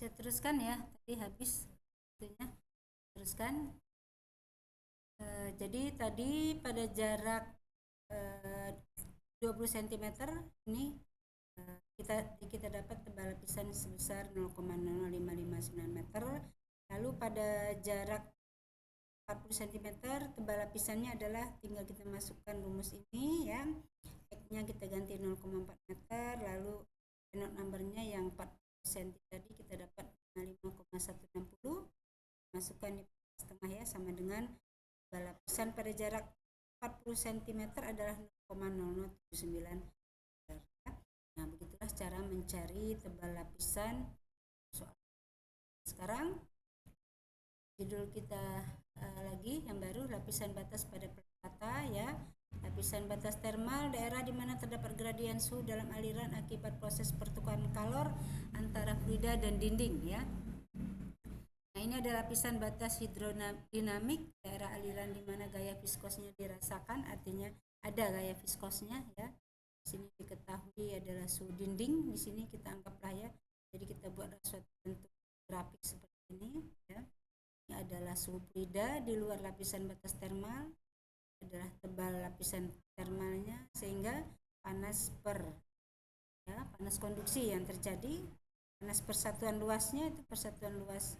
Saya teruskan ya, tadi habis itunya. Teruskan. Jadi tadi pada jarak 20 cm ini kita dapat tebal lapisan sebesar 0,0559 meter. Lalu pada jarak 40 cm tebal lapisannya adalah tinggal kita masukkan rumus ini ya. X-nya kita ganti 0,4 meter, lalu note numbernya yang 40 cm tadi kita dapat 5,160, masukkan di setengah ya, sama dengan tebal lapisan pada jarak 40 cm adalah 0,0079 meter. Nah, begitulah cara mencari tebal lapisan soal. Sekarang judul kita lagi yang baru, lapisan batas pada rata ya. Lapisan batas termal, daerah di mana terdapat gradien suhu dalam aliran akibat proses pertukaran kalor antara fluida dan dinding ya. Nah, ini ada lapisan batas hidrodinamik, daerah aliran di mana gaya viskosnya dirasakan, artinya ada gaya viskosnya ya. Di sini diketahui adalah suhu dinding, di sini kita anggaplah ya. Jadi kita buat suatu bentuk grafik seperti ini ya. Ini adalah suhu fluida di luar lapisan batas termal, adalah tebal lapisan termalnya, sehingga panas konduksi yang terjadi, panas persatuan luasnya itu persatuan luas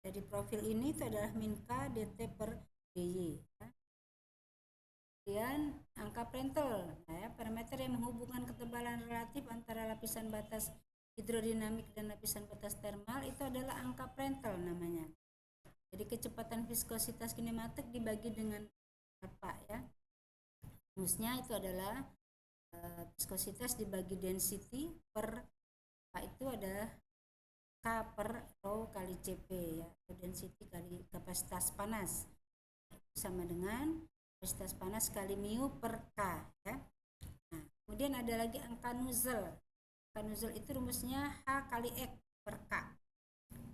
dari profil ini itu adalah min K dt per dy ya. Kemudian angka Prandtl ya, parameter yang menghubungkan ketebalan relatif antara lapisan batas hidrodinamik dan lapisan batas termal itu adalah angka Prandtl namanya. Jadi kecepatan viskositas kinematik dibagi dengan apa ya, rumusnya itu adalah viskositas dibagi density per apa itu ada K per rho kali Cp ya, density kali kapasitas panas sama dengan kapasitas panas kali mu per K ya. Nah, kemudian ada lagi angka nozzle. Angka nozzle itu rumusnya H kali X per K.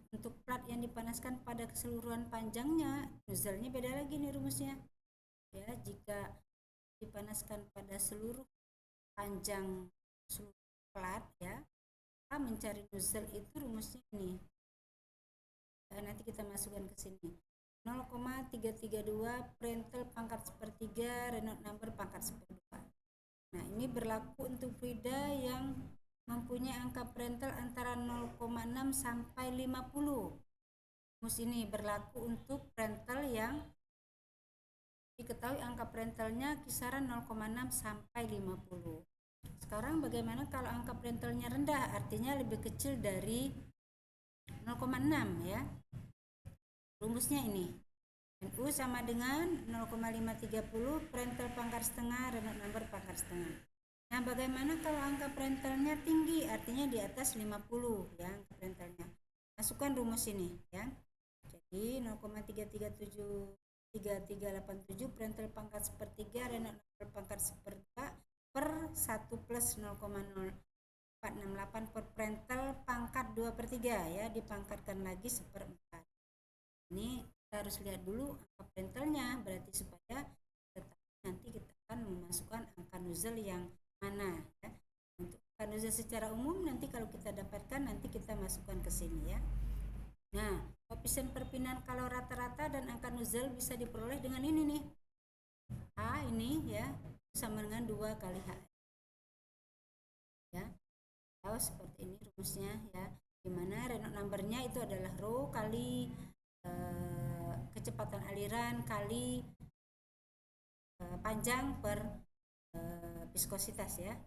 Untuk plat yang dipanaskan pada keseluruhan panjangnya, nozzle-nya beda lagi nih rumusnya. Ya, jika dipanaskan pada seluruh panjang seluruh plat ya, kita mencari nozzle itu rumusnya ini. Ya, nanti kita masukkan ke sini. 0,332 Prandtl pangkat sepertiga Reynolds number pangkat seperempat. Nah, ini berlaku untuk fluida yang mempunyai angka Prandtl antara 0,6 sampai 50. Rumus ini berlaku untuk Prandtl yang diketahui angka Prandtl-nya kisaran 0,6 sampai 50. Sekarang bagaimana kalau angka Prandtl-nya rendah, artinya lebih kecil dari 0,6 ya. Rumusnya ini. NU sama dengan 0,530 Prandtl pangkat setengah Reynolds number pangkat setengah. Nah, bagaimana kalau angka Prandtl-nya tinggi, artinya di atas 50 ya angka Prandtl-nya. Masukkan rumus ini ya. Jadi 0,3387 Prandtl pangkat sepertiga Reynolds number pangkat seperempat per 1 plus 0,0468 per Prandtl pangkat 2/3 ya, dipangkatkan lagi seperempat. Ini kita harus lihat dulu angka Prandtl-nya, berarti supaya nanti kita akan memasukkan angka nozzle yang mana ya. Untuk angka nozzle secara umum nanti kalau kita dapatkan nanti kita masukkan ke sini ya. Nah, koefisien perpindahan kalor rata-rata dan angka nozzle bisa diperoleh dengan ini nih. A ini ya sama dengan 2 kali H. Ya. Atau seperti ini rumusnya ya. Dimana Reynolds number-nya itu adalah rho kali kecepatan aliran kali panjang per viskositas ya.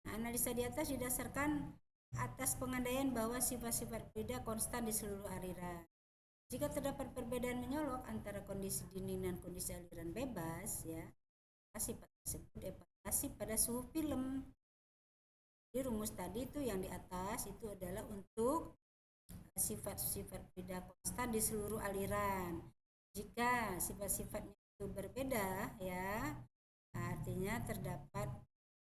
Nah, analisa di atas didasarkan atas pengandaian bahwa sifat-sifat fluida konstan di seluruh aliran. Jika terdapat perbedaan menyolok antara kondisi dinding dan kondisi aliran bebas ya, sifat tersebut evaluasi pada suhu film. Jadi rumus tadi itu yang di atas itu adalah untuk sifat-sifat fluida konstan di seluruh aliran. Jika sifat-sifatnya itu berbeda ya, artinya terdapat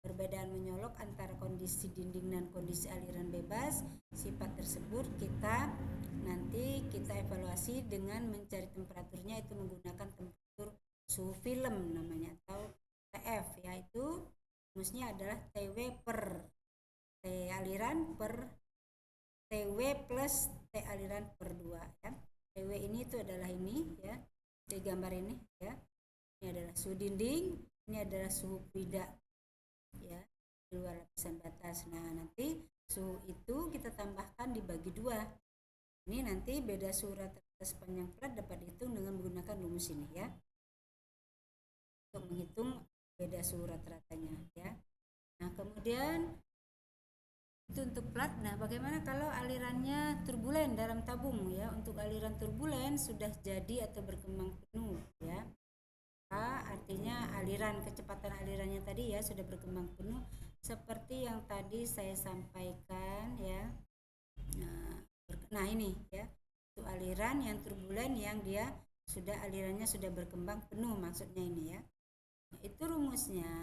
perbedaan menyolok antara kondisi dinding dan kondisi aliran bebas. Sifat tersebut nanti kita evaluasi dengan mencari temperaturnya, itu menggunakan temperatur suhu film namanya atau TF, yaitu rumusnya adalah TW per T aliran per TW plus T aliran per 2 ya. TW ini itu adalah ini ya, di gambar ini ya. Ini adalah suhu dinding, ini adalah suhu fluida ya, di luar lapisan batas. Nah, nanti suhu itu kita tambahkan dibagi 2. Ini nanti beda suhu rata-rata sepanjang plat dapat dihitung dengan menggunakan rumus ini ya. Untuk menghitung beda suhu rata-ratanya ya. Nah, kemudian itu untuk plat. Nah, bagaimana kalau alirannya turbulen dalam tabung ya? Untuk aliran turbulen sudah jadi atau berkembang penuh ya. Artinya aliran, kecepatan alirannya tadi ya sudah berkembang penuh seperti yang tadi saya sampaikan ya. Nah ini ya, itu aliran yang turbulen yang dia sudah alirannya sudah berkembang penuh, maksudnya ini ya. Nah, itu rumusnya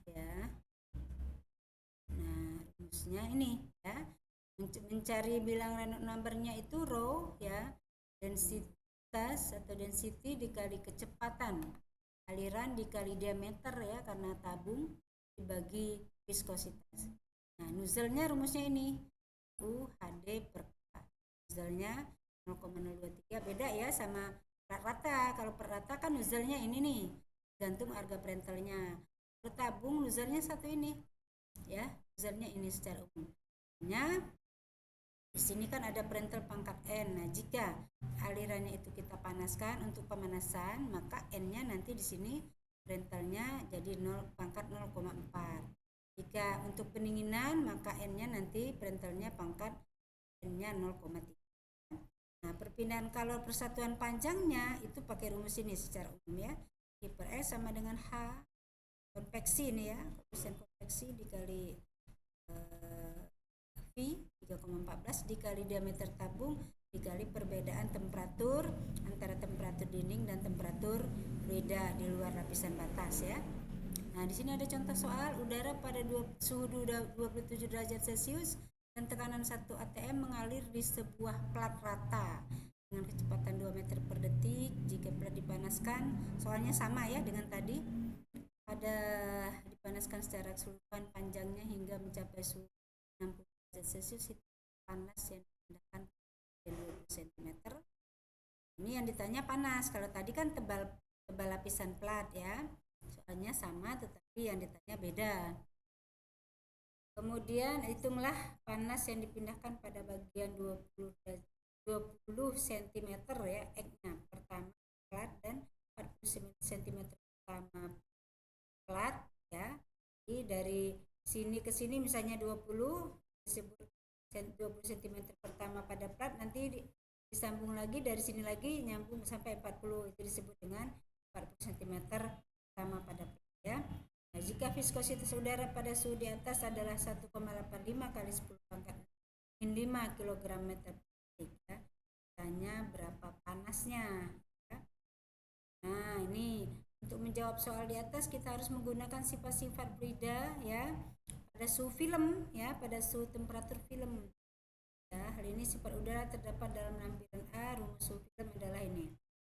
ya. Nah, rumusnya ini ya. Mencari bilangan Reynolds number-nya itu rho ya, densitas atau density dikali kecepatan aliran dikali diameter ya, karena tabung dibagi viskositas. Nah, nozzle-nya rumusnya ini UHD per K. Nozzle-nya 0,023, beda ya sama rata. Kalau per rata kan nozzle-nya ini nih, gantung harga prentelnya. Per tabung nozzle-nya satu ini ya, nozzle-nya ini secara umum. Di sini kan ada prentel pangkat N. Nah, jika alirannya itu kita panaskan untuk pemanasan, maka N-nya nanti di sini prentelnya jadi 0 pangkat 0,4. Jika untuk pendinginan, maka N-nya nanti prentelnya pangkat N-nya 0,3. Nah, perpindahan kalor persatuan panjangnya itu pakai rumus ini secara umum ya. I per S sama dengan H konveksi ini ya, koefisien konveksi dikali V 3,14 dikali diameter tabung dikali perbedaan temperatur antara temperatur dinding dan temperatur fluida di luar lapisan batas ya. Nah, di sini ada contoh soal udara pada suhu 27 derajat Celcius dan tekanan 1 atm mengalir di sebuah plat rata dengan kecepatan 2 meter per detik. Jika plat dipanaskan, soalnya sama ya dengan tadi, pada dipanaskan secara keseluruhan panjangnya hingga mencapai suhu 60 derajat Celcius, itu panas yang dipindahkan 20 cm. Ini yang ditanya panas. Kalau tadi kan tebal lapisan plat ya, soalnya sama tetapi yang ditanya beda. Kemudian hitunglah panas yang dipindahkan pada bagian 20 cm ya, X-nya pertama plat dan 40 cm pertama plat ya. Jadi dari sini ke sini misalnya 20 disebut 20 cm pertama pada plat, nanti disambung lagi dari sini lagi nyambung sampai 40, itu disebut dengan 40 cm pertama pada plat ya. Nah, jika viskositas udara pada suhu di atas adalah 1,85 kali 10 pangkat 5 kg meter per detik ya. Tanya berapa panasnya ya. Nah, ini untuk menjawab soal di atas kita harus menggunakan sifat-sifat fluida ya, pada suhu film ya, pada suhu temperatur film ya. Hal ini sifat udara terdapat dalam lampiran A. Rumus suhu film adalah ini.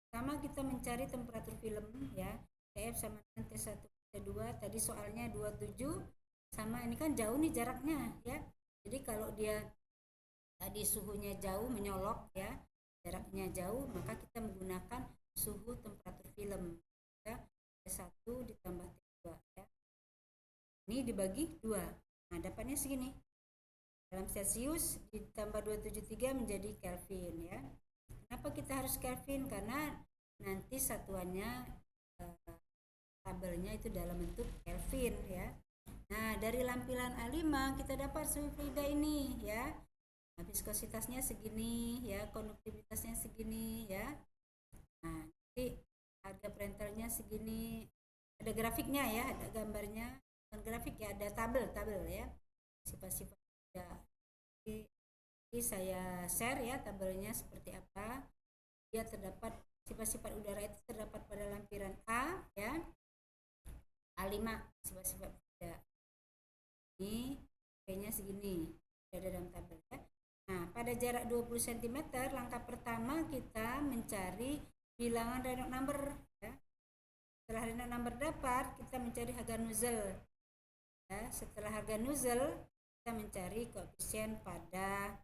Pertama kita mencari temperatur film ya, TF sama dengan T1 T2. Tadi soalnya 27 sama, ini kan jauh nih jaraknya ya. Jadi kalau dia tadi suhunya jauh menyolok ya, jaraknya jauh, maka kita menggunakan suhu temperatur film ya, T1 ditambah T2 ya. Ini dibagi 2. Nah, dapatnya segini. Dalam Celcius ditambah 273 menjadi Kelvin ya. Kenapa kita harus Kelvin? Karena nanti satuannya tabelnya itu dalam bentuk Kelvin ya. Nah, dari lampiran A5 kita dapat suhu fluida ini ya. Nah, viskositasnya segini ya, konduktivitasnya segini ya. Nah, nanti harga prentelnya segini. Ada grafiknya ya, ada gambarnya. Bukan grafik ya, ada tabel ya. Sifat-sifat ya. Jadi saya share ya tabelnya seperti apa. Dia terdapat sifat-sifat udara itu terdapat pada lampiran A ya. A5 sifat-sifat udara. Ini P-nya segini. Ada dalam tabel ya. Nah, pada jarak 20 cm, langkah pertama kita mencari bilangan Reynolds number ya. Setelah Reynolds number dapat, kita mencari harga nozzle ya. Setelah harga nozzle, kita mencari koefisien pada